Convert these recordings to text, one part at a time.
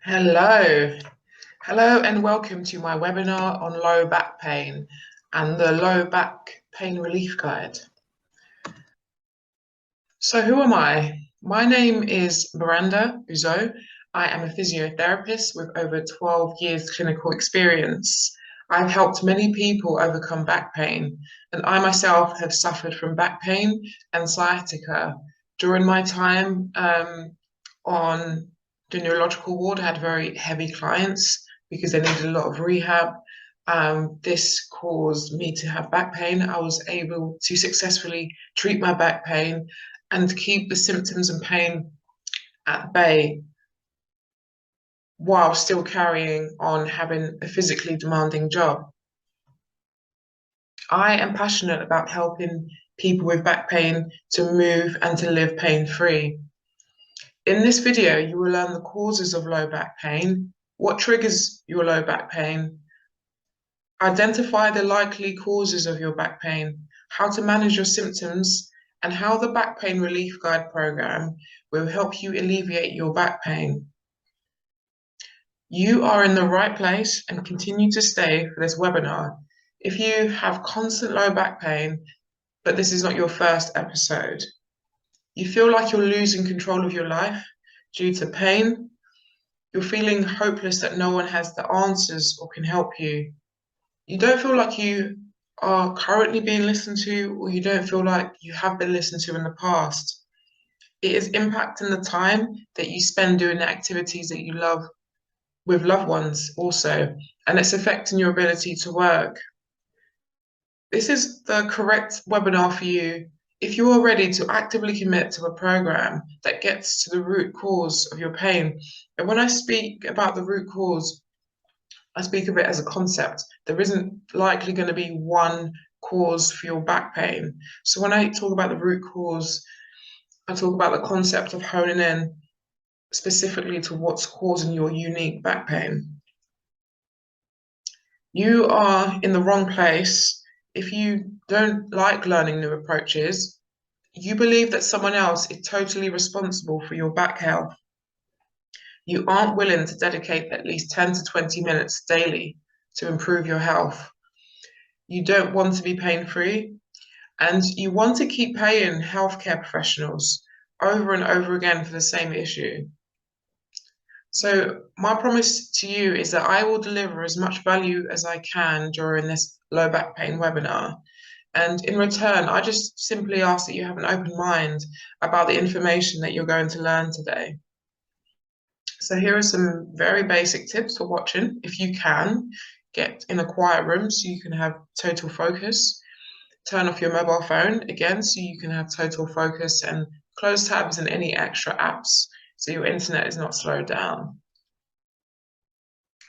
Hello. Hello and welcome to my webinar on low back pain and the low back pain relief guide. So who am I? My name is Miranda Uzo. I am a physiotherapist with over 12 years clinical experience. I've helped many people overcome back pain, and I myself have suffered from back pain and sciatica. During my time on the neurological ward, I had very heavy clients because they needed a lot of rehab. This caused me to have back pain. I was able to successfully treat my back pain and keep the symptoms and pain at bay while still carrying on having a physically demanding job. I am passionate about helping people with back pain to move and to live pain-free. In this video, you will learn the causes of low back pain, what triggers your low back pain, identify the likely causes of your back pain, how to manage your symptoms, and how the Back Pain Relief Guide program will help you alleviate your back pain. You are in the right place and continue to stay for this webinar. If you have constant low back pain, but this is not your first episode, you feel like you're losing control of your life due to pain, you're feeling hopeless that no one has the answers or can help you, you don't feel like you are currently being listened to, or you don't feel like you have been listened to in the past. It is impacting the time that you spend doing the activities that you love with loved ones also, and it's affecting your ability to work. This is the correct webinar for you if you are ready to actively commit to a program that gets to the root cause of your pain. And when I speak about the root cause, I speak of it as a concept. There isn't likely going to be one cause for your back pain. So when I talk about the root cause, I talk about the concept of honing in specifically to what's causing your unique back pain. You are in the wrong place if you don't like learning new approaches. You believe that someone else is totally responsible for your back health. You aren't willing to dedicate at least 10 to 20 minutes daily to improve your health. You don't want to be pain-free, and you want to keep paying healthcare professionals over and over again for the same issue. So my promise to you is that I will deliver as much value as I can during this low back pain webinar. And in return, I just simply ask that you have an open mind about the information that you're going to learn today. So here are some very basic tips for watching. If you can, get in a quiet room so you can have total focus. Turn off your mobile phone again so you can have total focus, and close tabs and any extra apps so your internet is not slowed down.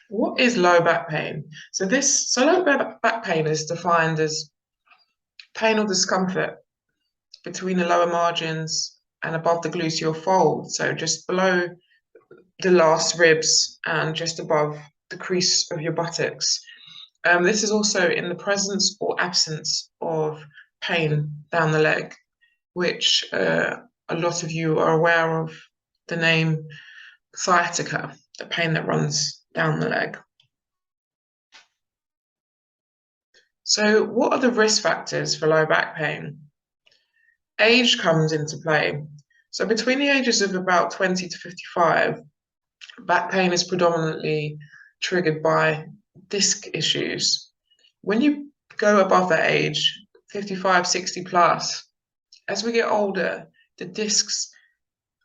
What is low back pain? So low back pain is defined as pain or discomfort between the lower margins and above the gluteal fold, so just below the last ribs and just above the crease of your buttocks. This is also in the presence or absence of pain down the leg, which a lot of you are aware of the name sciatica, the pain that runs down the leg. So what are the risk factors for low back pain? Age comes into play. So between the ages of about 20 to 55, back pain is predominantly triggered by disc issues. When you go above that age, 55, 60 plus, as we get older, the discs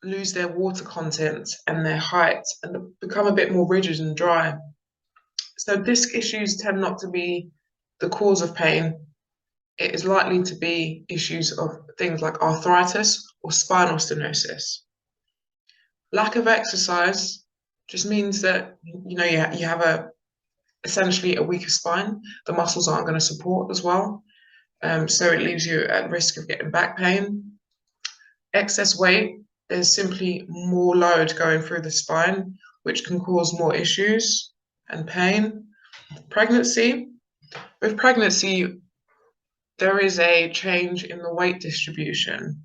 lose their water content and their height and become a bit more rigid and dry. So disc issues tend not to be the cause of pain. It is likely to be issues of things like arthritis or spinal stenosis. Lack of exercise just means that you have essentially a weaker spine. The muscles aren't going to support as well. So it leaves you at risk of getting back pain. Excess weight, there's simply more load going through the spine, which can cause more issues and pain. Pregnancy, with pregnancy, there is a change in the weight distribution.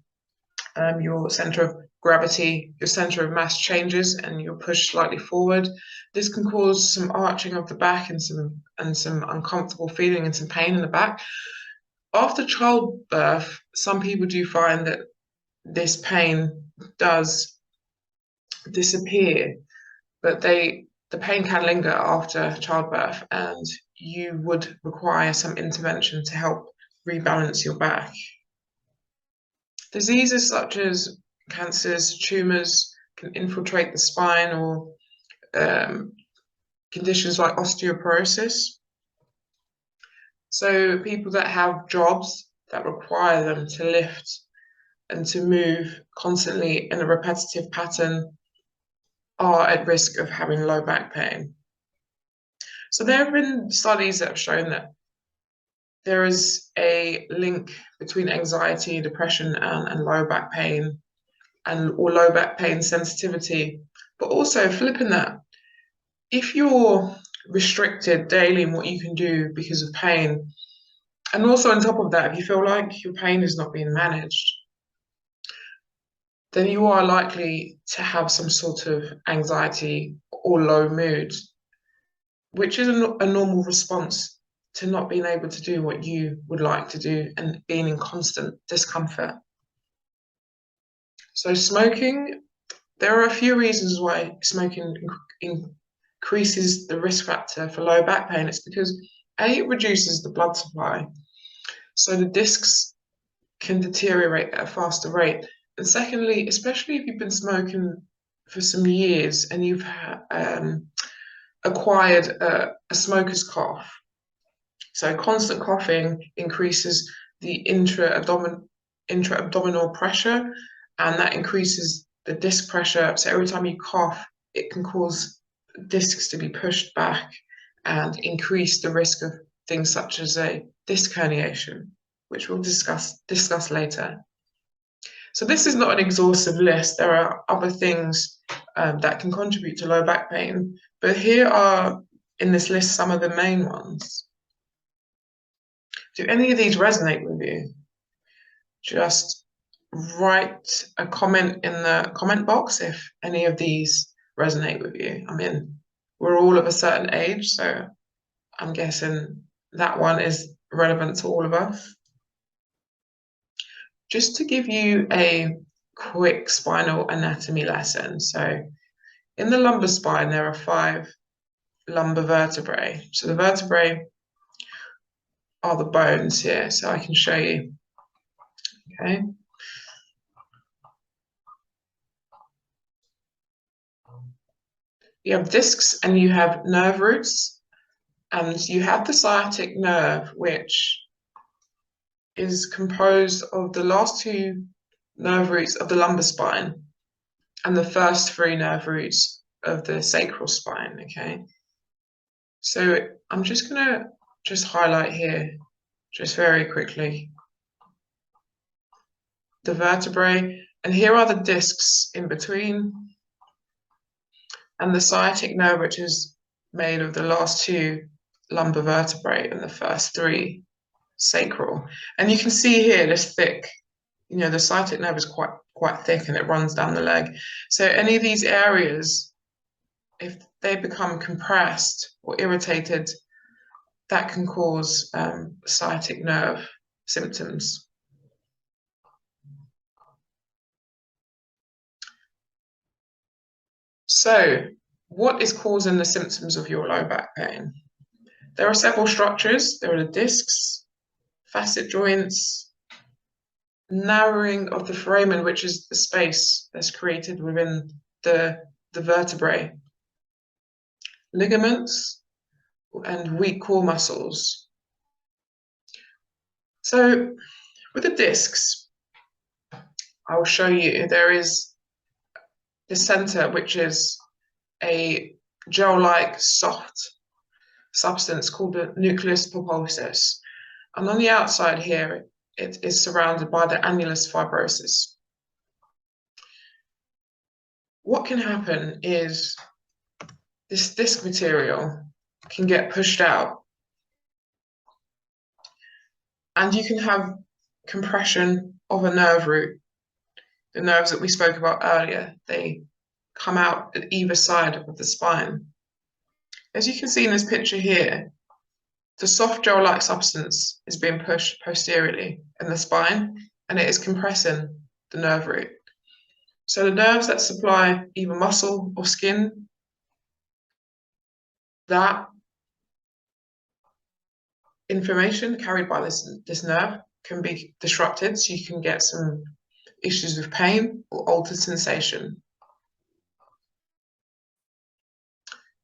Your center of gravity, your center of mass changes and you're pushed slightly forward. This can cause some arching of the back and some uncomfortable feeling and some pain in the back. After childbirth, some people do find that this pain does disappear, but the pain can linger after childbirth, and you would require some intervention to help rebalance your back. Diseases such as cancers, tumors can infiltrate the spine, or conditions like osteoporosis. So people that have jobs that require them to lift and to move constantly in a repetitive pattern are at risk of having low back pain. So there have been studies that have shown that there is a link between anxiety, depression, and low back pain, or low back pain sensitivity. But also flipping that, if you're restricted daily in what you can do because of pain, and also on top of that, if you feel like your pain is not being managed, then you are likely to have some sort of anxiety or low mood, which is a normal response to not being able to do what you would like to do and being in constant discomfort. So smoking, there are a few reasons why smoking increases the risk factor for low back pain. It's because A, it reduces the blood supply, so the discs can deteriorate at a faster rate. And secondly, especially if you've been smoking for some years and you've acquired a smoker's cough, so constant coughing increases the intra-abdominal pressure, and that increases the disc pressure. So every time you cough, it can cause discs to be pushed back and increase the risk of things such as a disc herniation, which we'll discuss later. So this is not an exhaustive list. There are other things that can contribute to low back pain, but here are in this list some of the main ones. Do any of these resonate with you? Just write a comment in the comment box if any of these resonate with you. I mean, we're all of a certain age, so I'm guessing that one is relevant to all of us. Just to give you a quick spinal anatomy lesson. So in the lumbar spine, there are 5 lumbar vertebrae. So the vertebrae are the bones here, so I can show you. Okay. You have discs and you have nerve roots, and you have the sciatic nerve, which is composed of the last 2 nerve roots of the lumbar spine and the first 3 nerve roots of the sacral spine, okay? So I'm just gonna highlight here, just very quickly, the vertebrae, and here are the discs in between, and the sciatic nerve, which is made of the last 2 lumbar vertebrae and the first 3 sacral. And you can see here this thick, the sciatic nerve is quite thick and it runs down the leg. So any of these areas, if they become compressed or irritated, that can cause sciatic nerve symptoms. So what is causing the symptoms of your low back pain? There are several structures. There are the discs, facet joints, narrowing of the foramen, which is the space that's created within the vertebrae, ligaments, and weak core muscles. So with the discs, I will show you there is the center, which is a gel-like soft substance called the nucleus pulposus. And on the outside here, it is surrounded by the annulus fibrosus. What can happen is this disc material can get pushed out, and you can have compression of a nerve root the nerves that we spoke about earlier, they come out at either side of the spine. As you can see in this picture here, the soft gel-like substance is being pushed posteriorly in the spine, and it is compressing the nerve root. So the nerves that supply either muscle or skin, that information carried by this nerve can be disrupted, so you can get some issues with pain or altered sensation.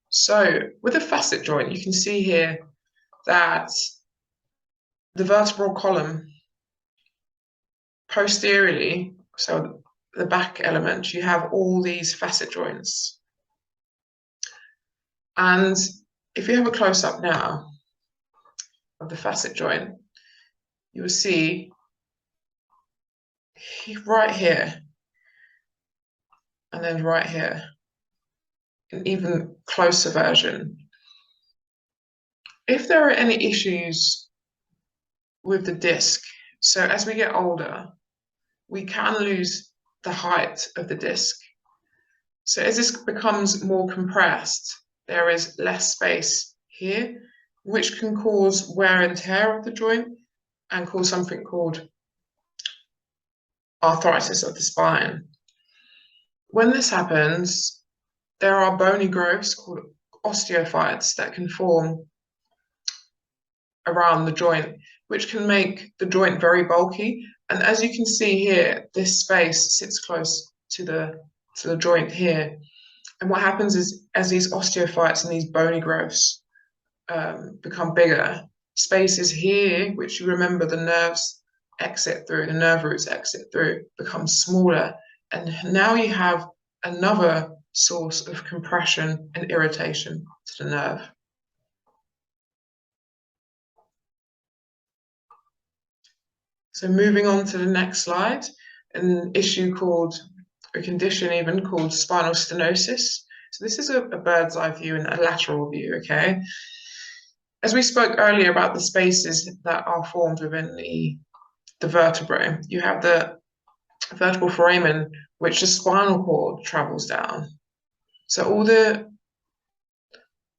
So with a facet joint, you can see here that the vertebral column posteriorly, so the back element, you have all these facet joints. And if you have a close-up now of the facet joint, you will see right here, and then right here, an even closer version. If there are any issues with the disc, so as we get older, we can lose the height of the disc. So as this becomes more compressed, there is less space here, which can cause wear and tear of the joint and cause something called arthritis of the spine. When this happens, there are bony growths called osteophytes that can form around the joint, which can make the joint very bulky. And as you can see here, this space sits close to the joint here. And what happens is, as these osteophytes and these bony growths become bigger, spaces here, which you remember the nerves exit through, the nerve roots exit through, become smaller. And now you have another source of compression and irritation to the nerve. So moving on to the next slide, an issue called, a condition even called spinal stenosis. So this is a bird's eye view and a lateral view, okay? As we spoke earlier about the spaces that are formed within the vertebrae, you have the vertebral foramen, which the spinal cord travels down. So all the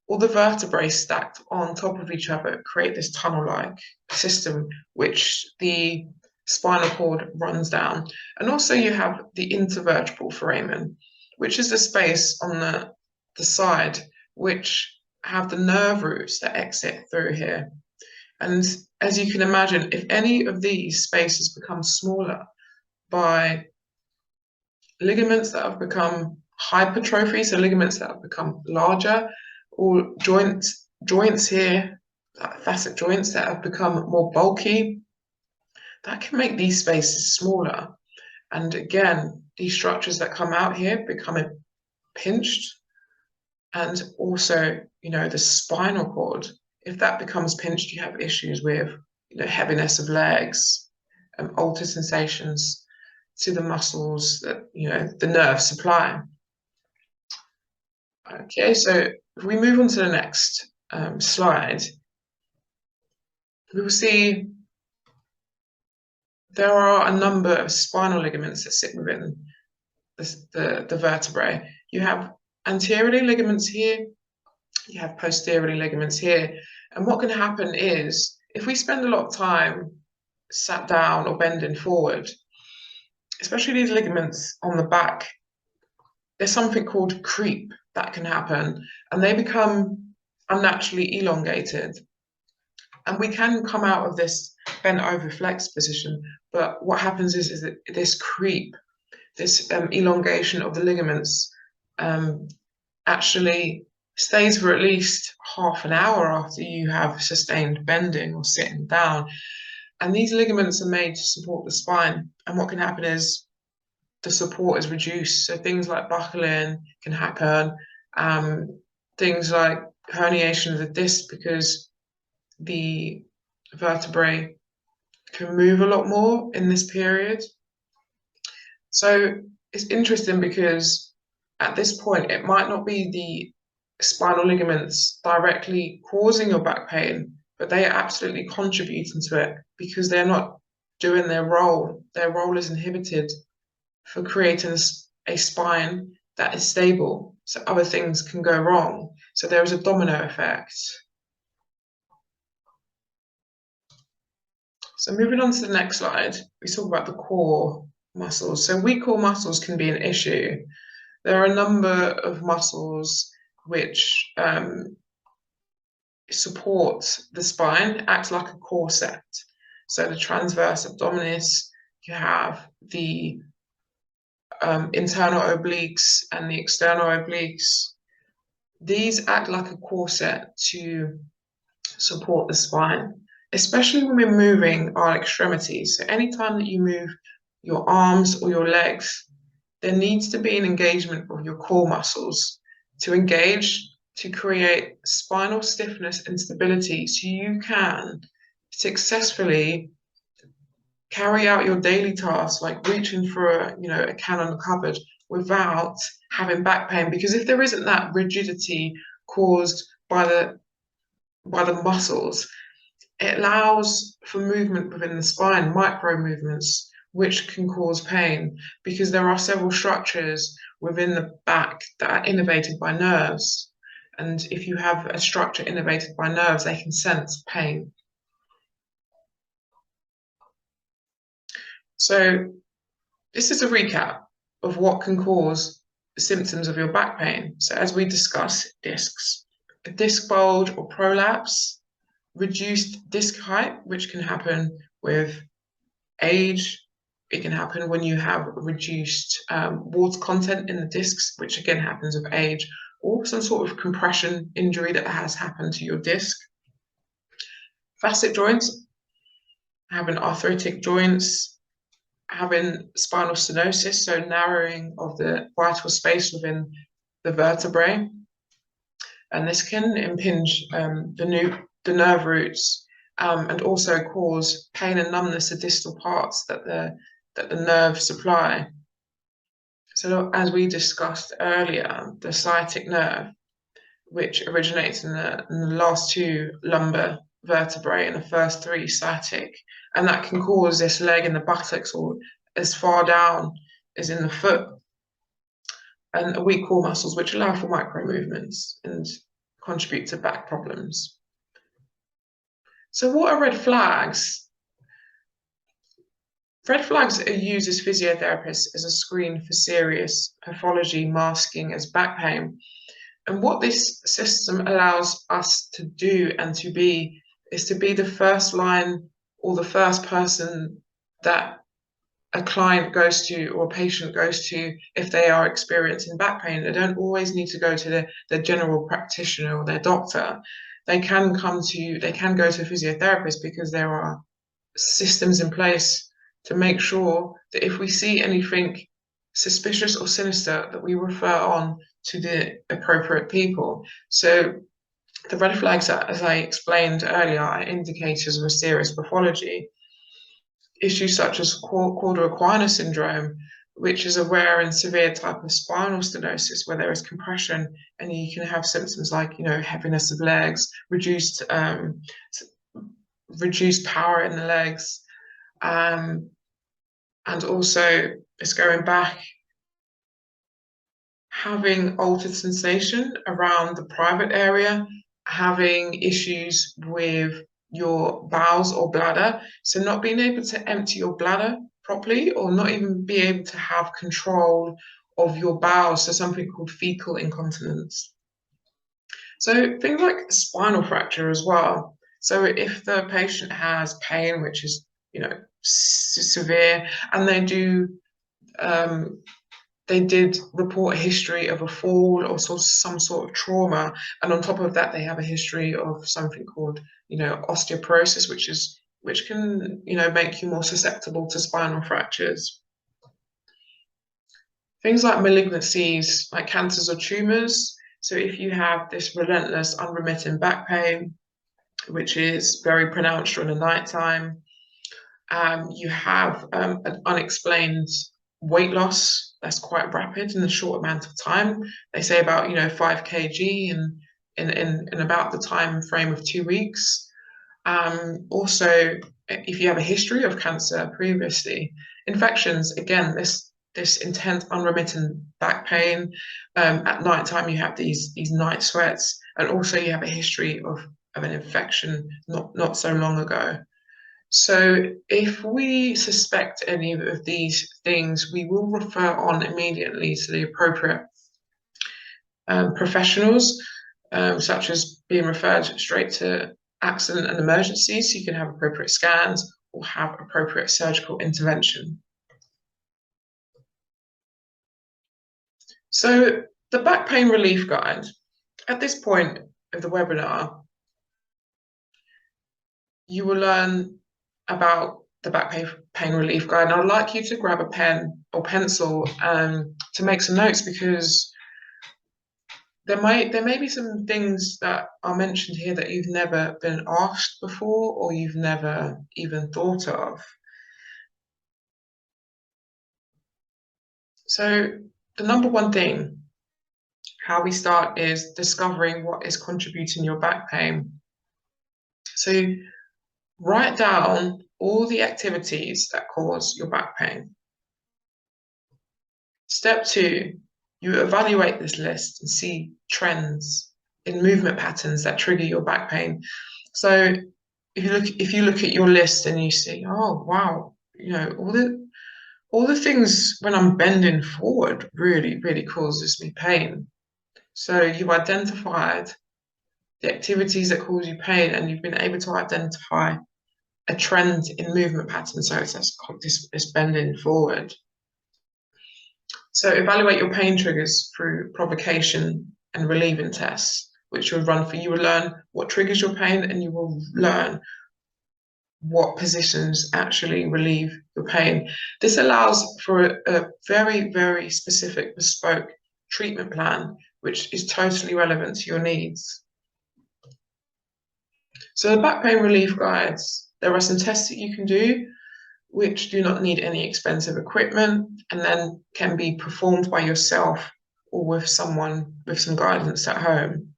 vertebrae stacked on top of each other create this tunnel-like system, which the spinal cord runs down. And also you have the intervertebral foramen, which is the space on the side, which have the nerve roots that exit through here. And as you can imagine, if any of these spaces become smaller by ligaments that have become hypertrophy, so ligaments that have become larger, or joints here, facet joints that have become more bulky, that can make these spaces smaller. And again, these structures that come out here become pinched. And also, the spinal cord, if that becomes pinched, you have issues with, heaviness of legs, altered sensations to the muscles that, the nerve supply. Okay, so if we move on to the next slide, we will see there are a number of spinal ligaments that sit within the vertebrae. You have anteriorly ligaments here, you have posteriorly ligaments here. And what can happen is, if we spend a lot of time sat down or bending forward, especially these ligaments on the back, there's something called creep that can happen, and they become unnaturally elongated. And we can come out of this bent over flex position, but what happens is that this creep, this elongation of the ligaments actually stays for at least half an hour after you have sustained bending or sitting down. And these ligaments are made to support the spine. And what can happen is the support is reduced. So things like buckling can happen, things like herniation of the disc, because the vertebrae can move a lot more in this period. So it's interesting because at this point, it might not be the spinal ligaments directly causing your back pain, but they are absolutely contributing to it because they're not doing their role. Their role is inhibited for creating a spine that is stable, so other things can go wrong. So there is a domino effect. So moving on to the next slide, we talk about the core muscles. So weak core muscles can be an issue. There are a number of muscles which support the spine, act like a corset. So the transverse abdominis, you have the internal obliques and the external obliques. These act like a corset to support the spine, especially when we're moving our extremities. So anytime that you move your arms or your legs, there needs to be an engagement of your core muscles to engage to create spinal stiffness and stability so you can successfully carry out your daily tasks like reaching for a can on the cupboard without having back pain. Because if there isn't that rigidity caused by the muscles, it allows for movement within the spine, micro movements, which can cause pain because there are several structures within the back that are innervated by nerves. And if you have a structure innervated by nerves, they can sense pain. So this is a recap of what can cause the symptoms of your back pain. So as we discussed, discs, a disc bulge or prolapse, reduced disc height, which can happen with age. It can happen when you have reduced water content in the discs, which again happens with age, or some sort of compression injury that has happened to your disc. Facet joints, having arthritic joints, having spinal stenosis, so narrowing of the vital space within the vertebrae. And this can impinge the nerve roots and also cause pain and numbness to distal parts that the nerves supply. So as we discussed earlier, the sciatic nerve, which originates in the last two lumbar vertebrae and the first three sciatic, and that can cause this leg in the buttocks or as far down as in the foot, and weak core muscles, which allow for micro movements and contribute to back problems. So what are red flags? Red flags are used as physiotherapists as a screen for serious pathology masking as back pain. And what this system allows us to do and to be is to be the first line or the first person that a client goes to or a patient goes to if they are experiencing back pain. They don't always need to go to the general practitioner or their doctor. They can go to a physiotherapist because there are systems in place to make sure that if we see anything suspicious or sinister, that we refer on to the appropriate people. So the red flags, as I explained earlier, are indicators of a serious pathology. Issues such as Cauda-Equina syndrome, which is a rare and severe type of spinal stenosis where there is compression, and you can have symptoms like heaviness of legs, reduced power in the legs, and also it's going back, having altered sensation around the private area, having issues with your bowels or bladder, so not being able to empty your bladder properly or not even be able to have control of your bowels, so something called fecal incontinence. So things like spinal fracture as well. So if the patient has pain, which is severe, and they did report a history of a fall or some sort of trauma, and on top of that they have a history of something called osteoporosis, which can make you more susceptible to spinal fractures. Things like malignancies, like cancers or tumors. So if you have this relentless, unremitting back pain, which is very pronounced during the nighttime, you have an unexplained weight loss that's quite rapid in a short amount of time. They say about 5 kg in about the time frame of 2 weeks. Also, if you have a history of cancer previously, infections, again, this this intense, unremitting back pain. At night time, you have these night sweats, and also you have a history of an infection not so long ago. So if we suspect any of these things, we will refer on immediately to the appropriate professionals, such as being referred straight to accident and emergency, so you can have appropriate scans or have appropriate surgical intervention. So the back pain relief guide, at this point of the webinar, you will learn about the back pain relief guide. And I'd like you to grab a pen or pencil to make some notes, because there may be some things that are mentioned here that you've never been asked before, or you've never even thought of. So the number one thing, how we start, is discovering what is contributing your back pain. So write down all the activities that cause your back pain. Step 2, you evaluate this list and see trends in movement patterns that trigger your back pain. So if you look at your list and you see, oh wow, you know, all the things when I'm bending forward really causes me pain. So you've identified the activities that cause you pain, and you've been able to identify a trend in movement patterns. So it's this bending forward. So evaluate your pain triggers through provocation and relieving tests, which you'll run for. You will learn what triggers your pain, and you will learn what positions actually relieve your pain. This allows for a very specific, bespoke treatment plan, which is totally relevant to your needs. So the back pain relief guides, there are some tests that you can do which do not need any expensive equipment, and then can be performed by yourself or with someone with some guidance at home.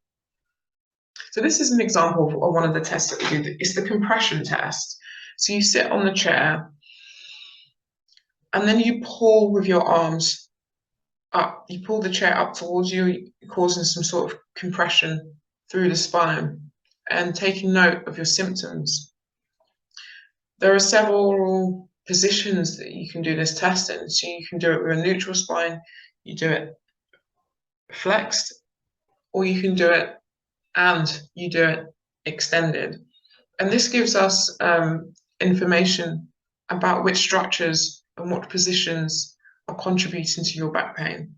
So this is an example of one of the tests that we do. It's the compression test. So you sit on the chair and then you pull with your arms up. You pull the chair up towards you, causing some sort of compression through the spine, and taking note of your symptoms. There are several positions that you can do this test in. So you can do it with a neutral spine, you do it flexed, or you can do it and you do it extended. And this gives us information about which structures and what positions are contributing to your back pain.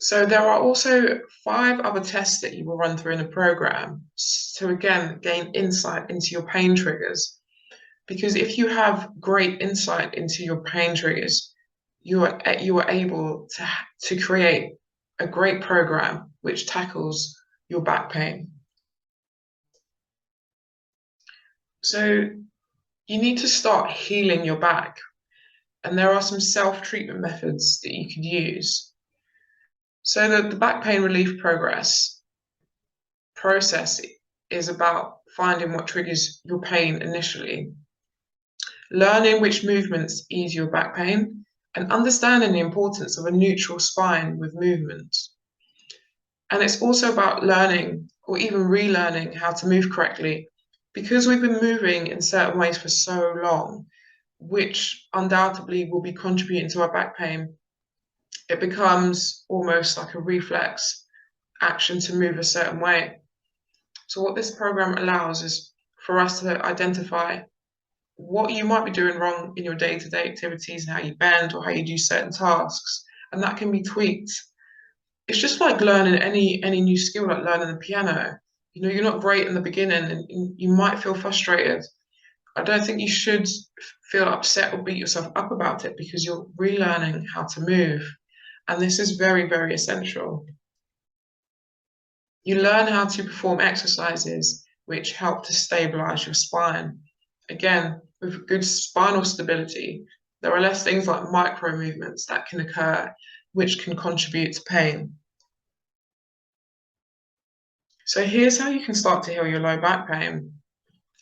So there are also 5 other tests that you will run through in the program to again gain insight into your pain triggers. Because if you have great insight into your pain triggers, you are able to create a great program which tackles your back pain. So you need to start healing your back, and there are some self-treatment methods that you could use. So the back pain relief process is about finding what triggers your pain initially, learning which movements ease your back pain, and understanding the importance of a neutral spine with movement. And it's also about learning or even relearning how to move correctly, because we've been moving in certain ways for so long, which undoubtedly will be contributing to our back pain. It becomes almost like a reflex action to move a certain way. So what this program allows is for us to identify what you might be doing wrong in your day-to-day activities and how you bend or how you do certain tasks, and that can be tweaked. It's just like learning any new skill, like learning the piano. You know, you're not great in the beginning and you might feel frustrated. I don't think you should feel upset or beat yourself up about it, because you're relearning how to move. And this is very essential. You learn how to perform exercises which help to stabilize your spine. Again, with good spinal stability, there are less things like micro movements that can occur which can contribute to pain. So here's how you can start to heal your low back pain.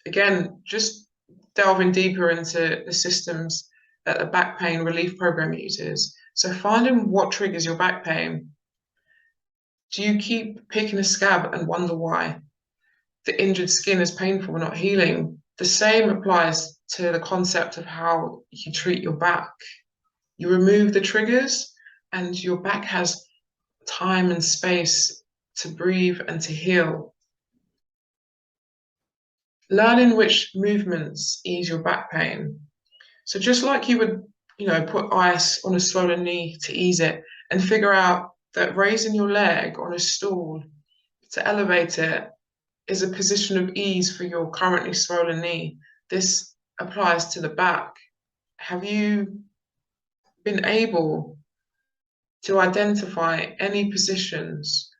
Again, just delving deeper into the systems that the back pain relief program uses. So finding what triggers your back pain. Do you keep picking a scab and wonder why? The injured skin is painful, not healing. The same applies to the concept of how you treat your back. You remove the triggers, and your back has time and space to breathe and to heal. Learning which movements ease your back pain. So just like you would, put ice on a swollen knee to ease it, and figure out that raising your leg on a stool to elevate it is a position of ease for your currently swollen knee. This applies to the back. Have you been able to identify any positions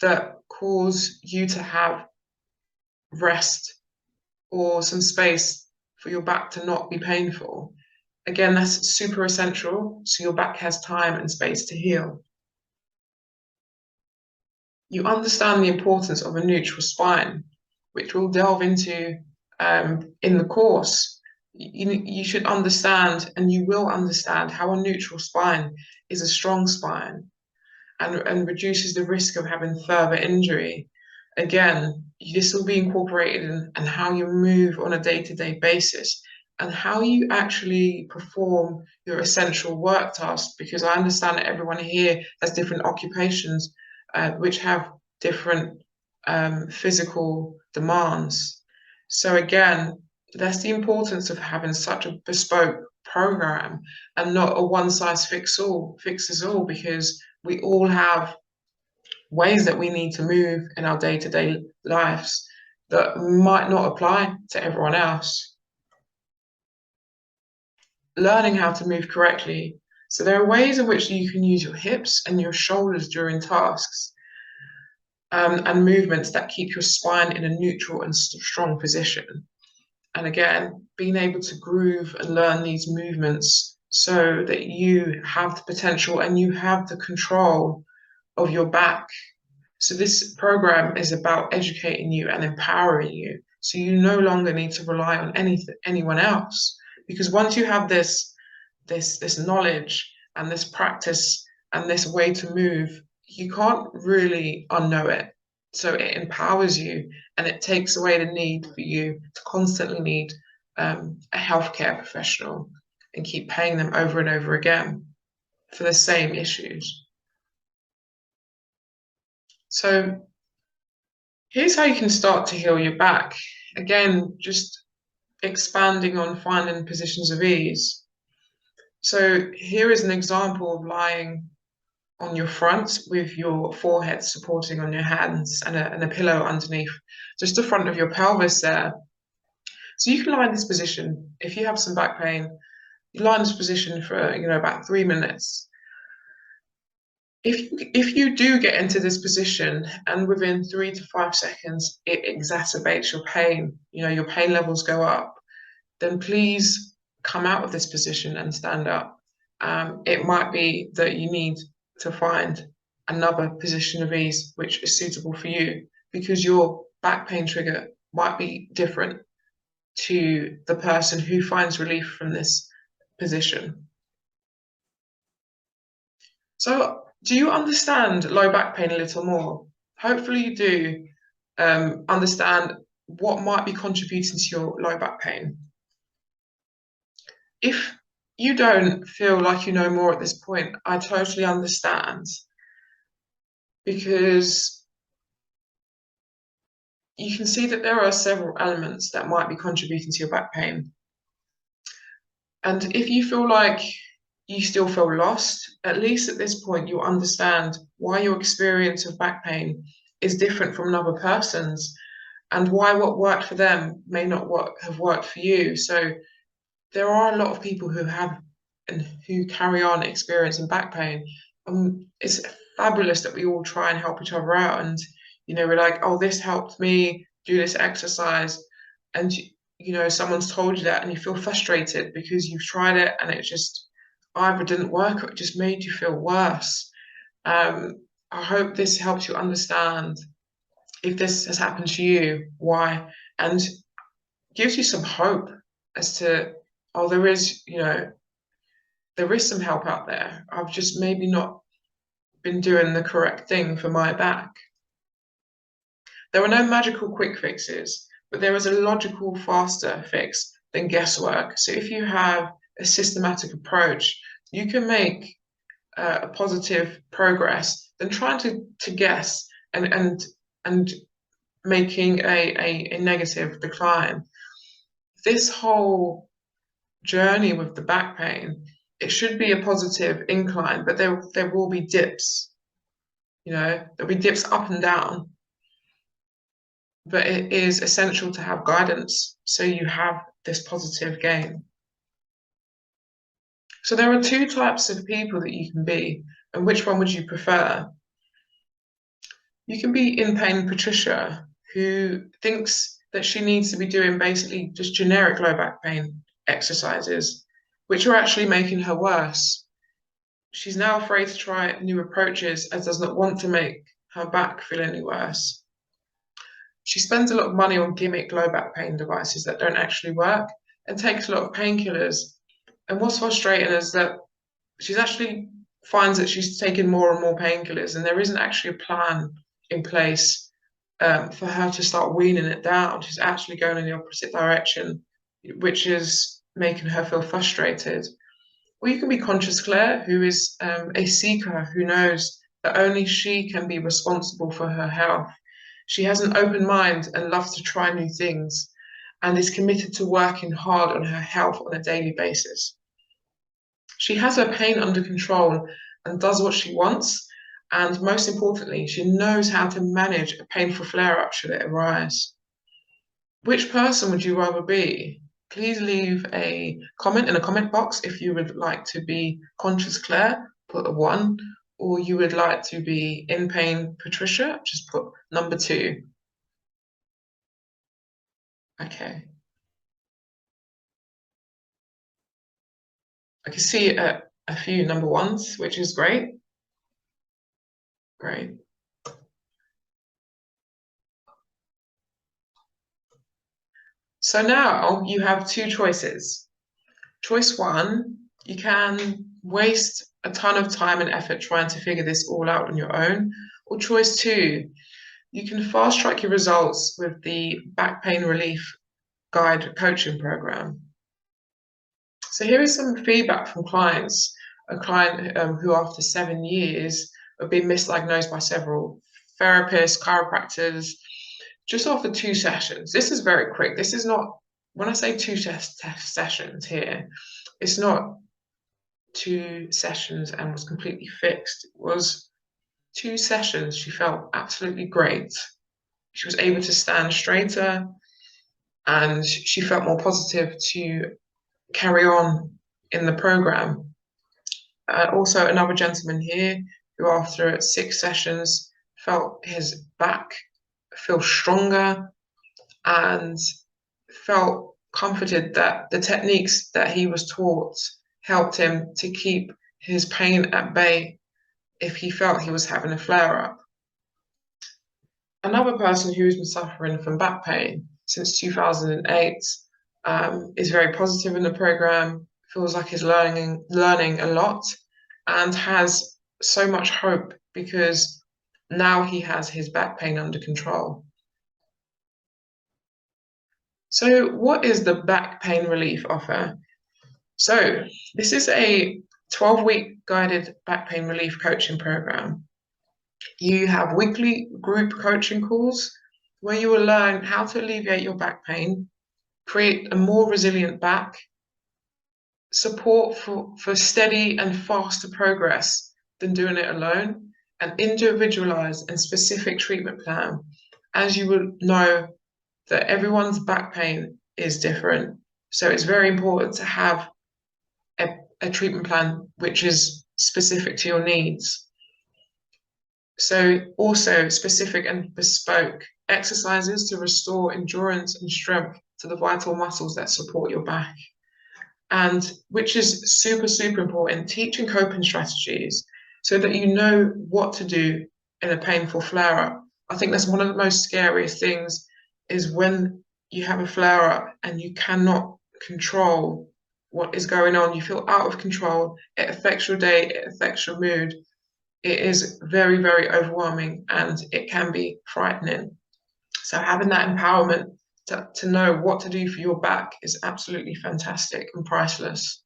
that cause you to have rest or some space for your back to not be painful? Again, that's super essential, so your back has time and space to heal. You understand the importance of a neutral spine, which we'll delve into in the course. You should understand, and you will understand, how a neutral spine is a strong spine and reduces the risk of having further injury. Again, this will be incorporated in how you move on a day-to-day basis and how you actually perform your essential work tasks, because I understand that everyone here has different occupations which have different physical demands. So again, that's the importance of having such a bespoke program and not a fixes all, because we all have ways that we need to move in our day-to-day lives that might not apply to everyone else. Learning how to move correctly. So there are ways in which you can use your hips and your shoulders during tasks, and movements that keep your spine in a neutral and strong position. And again, being able to groove and learn these movements so that you have the potential and you have the control of your back. So this program is about educating you and empowering you, so you no longer need to rely on anyone else. Because once you have this knowledge and this practice and this way to move, you can't really unknow it. So it empowers you, and it takes away the need for you to constantly need a healthcare professional and keep paying them over and over again for the same issues. So here's how you can start to heal your back. Again, just expanding on finding positions of ease. So here is an example of lying on your front with your forehead supporting on your hands and a pillow underneath, just the front of your pelvis there. So you can lie in this position. If you have some back pain, you lie in this position for about 3 minutes. If you do get into this position and within 3 to 5 seconds it exacerbates your pain, your pain levels go up, then please come out of this position and stand up. It might be that you need to find another position of ease which is suitable for you, because your back pain trigger might be different to the person who finds relief from this position. So do you understand low back pain a little more? Hopefully you do understand what might be contributing to your low back pain. If you don't feel like you know more at this point, I totally understand, because you can see that there are several elements that might be contributing to your back pain. And if you feel like you still feel lost, at least at this point you'll understand why your experience of back pain is different from another person's, and why what worked for them may not have worked for you. So there are a lot of people who have and who carry on experiencing back pain. It's fabulous that we all try and help each other out, and we're like, oh, this helped me do this exercise, and someone's told you that and you feel frustrated because you've tried it and it just either didn't work or it just made you feel worse. I hope this helps you understand, if this has happened to you, why. And gives you some hope as to, oh, there is, there is some help out there. I've just maybe not been doing the correct thing for my back. There are no magical quick fixes, but there is a logical, faster fix than guesswork. So if you have a systematic approach, you can make a positive progress than trying to guess and making a negative decline. This whole journey with the back pain, it should be a positive incline, but there will be dips. There'll be dips up and down, but it is essential to have guidance so you have this positive gain. So there are two types of people that you can be, and which one would you prefer? You can be in pain Patricia, who thinks that she needs to be doing basically just generic low back pain exercises, which are actually making her worse. She's now afraid to try new approaches as does not want to make her back feel any worse. She spends a lot of money on gimmick low back pain devices that don't actually work and takes a lot of painkillers. And what's frustrating is that she's actually finds that she's taking more and more painkillers, and there isn't actually a plan in place for her to start weaning it down. She's actually going in the opposite direction, which is making her feel frustrated. Or you can be Conscious Claire, who is a seeker who knows that only she can be responsible for her health. She has an open mind and loves to try new things and is committed to working hard on her health on a daily basis. She has her pain under control and does what she wants. And most importantly, she knows how to manage a painful flare-up should it arise. Which person would you rather be? Please leave a comment in the comment box if you would like to be Conscious Claire, put a 1, or you would like to be In Pain Patricia, just put number 2. Okay. I can see a few number 1s, which is great. Great. So now you have two choices. Choice 1, you can waste a ton of time and effort trying to figure this all out on your own. Or choice 2, you can fast track your results with the Back Pain Relief Guide coaching program. So here is some feedback from clients. A client who after 7 years of being misdiagnosed by several therapists, chiropractors, just after 2 sessions. This is very quick. This is not, when I say 2 sessions here, it's not 2 sessions and was completely fixed. It was 2 sessions. She felt absolutely great. She was able to stand straighter and she felt more positive to carry on in the program. Also, another gentleman here who, after 6 sessions, felt his back feel stronger and felt comforted that the techniques that he was taught helped him to keep his pain at bay if he felt he was having a flare-up. Another person who's been suffering from back pain since 2008 is very positive in the program, feels like he's learning a lot and has so much hope because now he has his back pain under control. So what is the Back Pain Relief offer? So this is a 12-week guided back pain relief coaching program. You have weekly group coaching calls where you will learn how to alleviate your back pain, create a more resilient back, support for steady and faster progress than doing it alone, an individualized and specific treatment plan, as you will know that everyone's back pain is different. So it's very important to have a treatment plan which is specific to your needs. So also specific and bespoke exercises to restore endurance and strength to the vital muscles that support your back. And which is super, super important, teaching coping strategies so that you know what to do in a painful flare-up. I think that's one of the most scariest things is when you have a flare up and you cannot control what is going on, you feel out of control, it affects your day, it affects your mood, it is very, very overwhelming and it can be frightening. So having that empowerment to know what to do for your back is absolutely fantastic and priceless.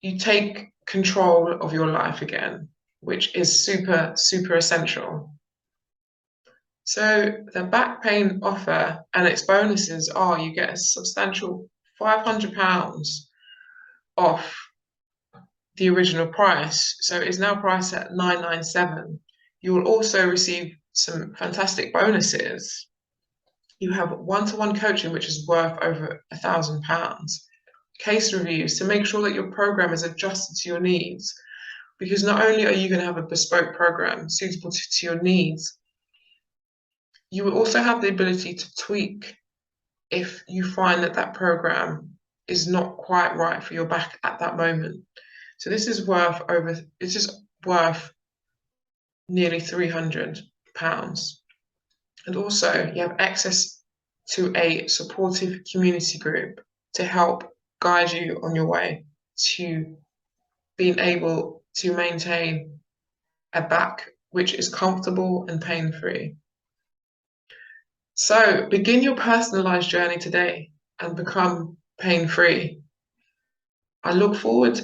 You take control of your life again, which is super, super essential. So the back pain offer and its bonuses are you get a substantial £500 off the original price. So it's now priced at £997. You will also receive some fantastic bonuses. You have one-to-one coaching, which is worth over £1,000. Case reviews to make sure that your program is adjusted to your needs. Because not only are you going to have a bespoke program suitable to your needs, you will also have the ability to tweak if you find that that program is not quite right for your back at that moment. So this is worth nearly £300. And also you have access to a supportive community group to help guide you on your way to being able to maintain a back which is comfortable and pain-free. So begin your personalized journey today and become pain-free. I look forward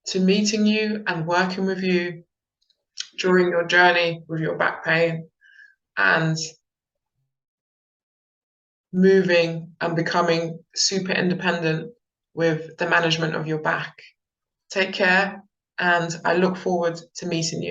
to meeting you and working with you during your journey with your back pain and moving and becoming super independent with the management of your back. Take care, and I look forward to meeting you.